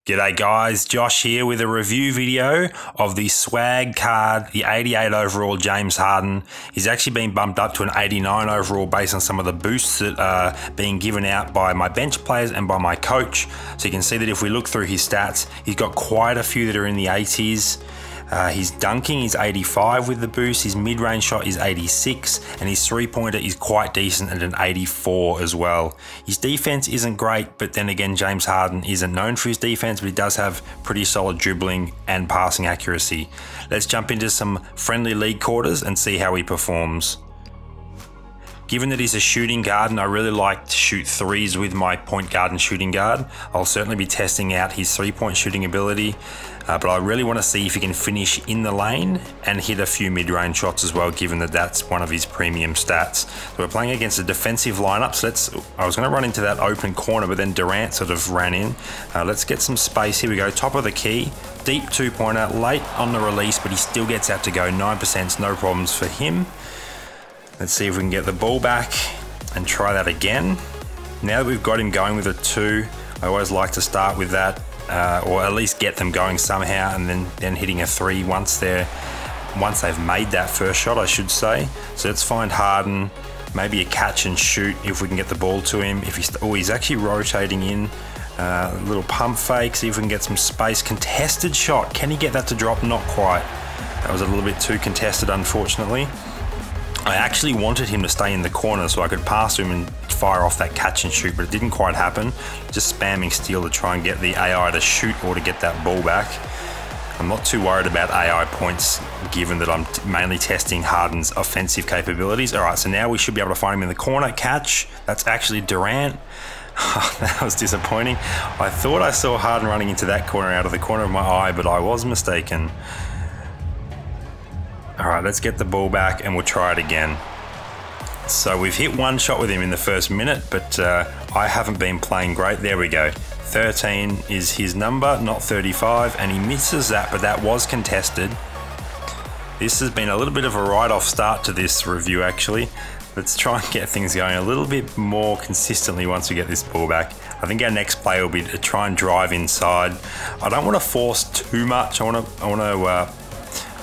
G'day guys, Josh here with a review video of the swag card, the 88 overall James Harden. He's actually been bumped up to an 89 overall based on some of the boosts that are being given out by my bench players and by my coach. So you can see that if we look through his stats, he's got quite a few that are in the 80s. His dunking is 85 with the boost, his mid-range shot is 86, and his three-pointer is quite decent at an 84 as well. His defense isn't great, but then again, James Harden isn't known for his defense, but he does have pretty solid dribbling and passing accuracy. Let's jump into some friendly league quarters and see how he performs. Given that he's a shooting guard and I really like to shoot threes with my point guard and shooting guard, I'll certainly be testing out his three-point shooting ability, but I really want to see if he can finish in the lane and hit a few mid-range shots as well, given that that's one of his premium stats. So we're playing against a defensive lineup, so I was going to run into that open corner, but then Durant sort of ran in. Let's get some space. Here we go, top of the key, deep two-pointer, late on the release, but he still gets out to go. 9%, no problems for him. Let's see if we can get the ball back and try that again. Now that we've got him going with a two, I always like to start with that, or at least get them going somehow, and then hitting a three once they've made that first shot, I should say. So let's find Harden, maybe a catch and shoot if we can get the ball to him. If he's actually rotating in. A little pump fake, see if we can get some space. Contested shot, can he get that to drop? Not quite. That was a little bit too contested, unfortunately. I actually wanted him to stay in the corner so I could pass to him and fire off that catch and shoot, but it didn't quite happen. Just spamming steal to try and get the AI to shoot or to get that ball back. I'm not too worried about AI points given that I'm mainly testing Harden's offensive capabilities. All right, so now we should be able to find him in the corner. Catch, that's actually Durant. That was disappointing. I thought I saw Harden running into that corner out of the corner of my eye, but I was mistaken. All right, let's get the ball back and we'll try it again. So we've hit one shot with him in the first minute, but I haven't been playing great. There we go. 13 is his number, not 35, and he misses that, but that was contested. This has been a little bit of a write-off start to this review, actually. Let's try and get things going a little bit more consistently once we get this ball back. I think our next play will be to try and drive inside. I don't want to force too much. I want to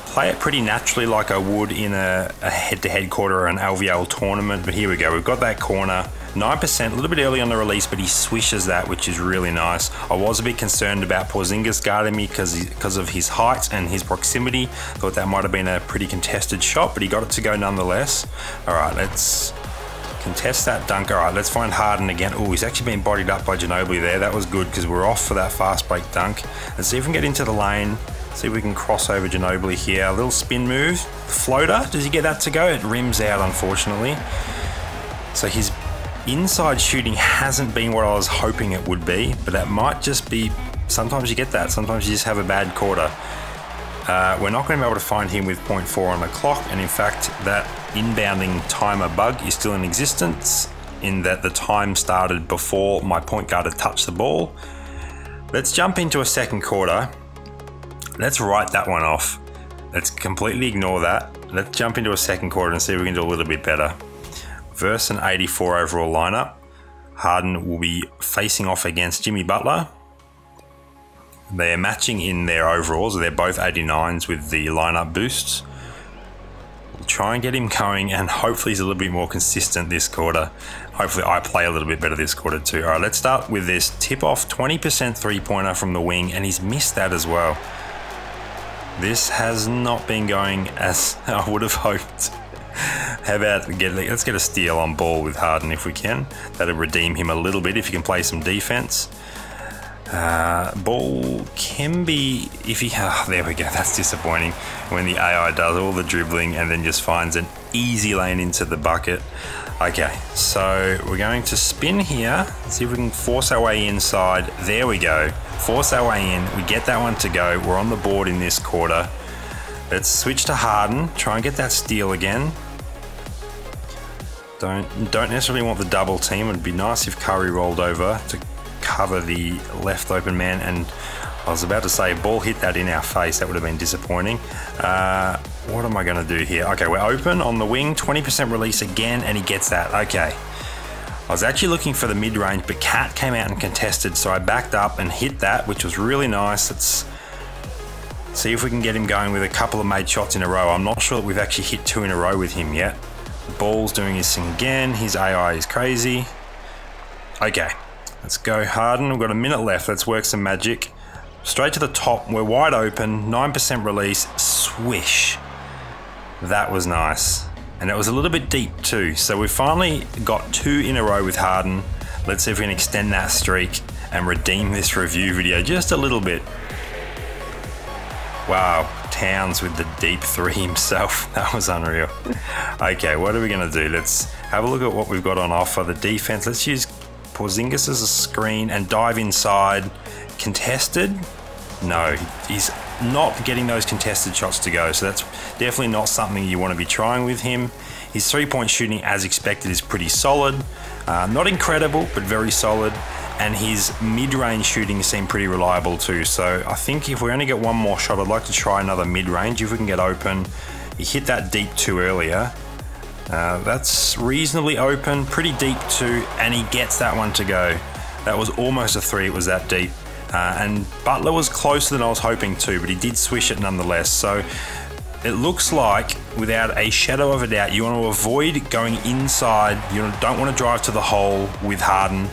play it pretty naturally like I would in a head-to-head quarter or an OVR tournament, but here we go. We've got that corner, 9%, a little bit early on the release, but he swishes that, which is really nice. I was a bit concerned about Porzingis guarding me because of his height and his proximity. Thought that might have been a pretty contested shot, but he got it to go nonetheless. All right, let's contest that dunk. All right, let's find Harden again. Oh, he's actually been bodied up by Ginobili there. That was good because we're off for that fast break dunk. Let's see if we can get into the lane. See if we can cross over Ginobili here. A little spin move. Floater, does he get that to go? It rims out, unfortunately. So his inside shooting hasn't been what I was hoping it would be, but that might just be, sometimes you get that. Sometimes you just have a bad quarter. We're not going to be able to find him with 0.4 on the clock, and in fact, that inbounding timer bug is still in existence in that the time started before my point guard had touched the ball. Let's jump into a second quarter. Let's write that one off. Let's completely ignore that. Let's jump into a second quarter and see if we can do a little bit better. Versus an 84 overall lineup, Harden will be facing off against Jimmy Butler. They're matching in their overalls. They're both 89s with the lineup boosts. We'll try and get him going, and hopefully he's a little bit more consistent this quarter. Hopefully I play a little bit better this quarter too. All right, let's start with this tip-off 20% three-pointer from the wing, and he's missed that as well. This has not been going as I would have hoped. How about let's get a steal on ball with Harden if we can. That'll redeem him a little bit if he can play some defense. Ball can be, if he, there we go, that's disappointing. When the AI does all the dribbling and then just finds an easy lane into the bucket. Okay, so we're going to spin here. See if we can force our way inside. There we go. Force our way in. We get that one to go. We're on the board in this quarter. Let's switch to Harden. Try and get that steal again. Don't necessarily want the double team. It'd be nice if Curry rolled over to cover the left open man, and I was about to say ball hit that in our face. That would have been disappointing. What am I going to do here? Okay, we're open on the wing, 20% release again, and he gets that. Okay, I was actually looking for the mid-range, but Cat came out and contested, so I backed up and hit that, which was really nice. Let's see if we can get him going with a couple of made shots in a row. I'm not sure that we've actually hit 2 in a row with him yet. The ball's doing his thing again. His AI is crazy. Okay, let's go Harden. We've got a minute left. Let's work some magic. Straight to the top. We're wide open. 9% release. Swish. That was nice. And it was a little bit deep too. So we finally got 2 in a row with Harden. Let's see if we can extend that streak and redeem this review video just a little bit. Wow, Towns with the deep 3 himself. That was unreal. Okay, what are we gonna do? Let's have a look at what we've got on offer. The defense, let's use Porzingis as a screen and dive inside. Contested? No, he's not getting those contested shots to go, so that's definitely not something you want to be trying with him. His 3-point shooting, as expected, is pretty solid. Not incredible, but very solid. And his mid-range shooting seemed pretty reliable too. So I think if we only get one more shot, I'd like to try another mid-range if we can get open. He hit that deep 2 earlier. That's reasonably open, pretty deep too, and he gets that one to go. That was almost a 3, it was that deep. And Butler was closer than I was hoping to, but he did swish it nonetheless. So it looks like, without a shadow of a doubt, you want to avoid going inside. You don't want to drive to the hole with Harden.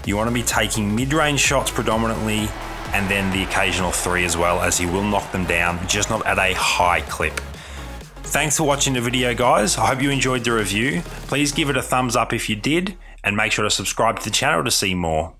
You want to be taking mid-range shots predominantly, and then the occasional 3 as well, as he will knock them down, just not at a high clip. Thanks for watching the video, guys. I hope you enjoyed the review. Please give it a thumbs up if you did, and make sure to subscribe to the channel to see more.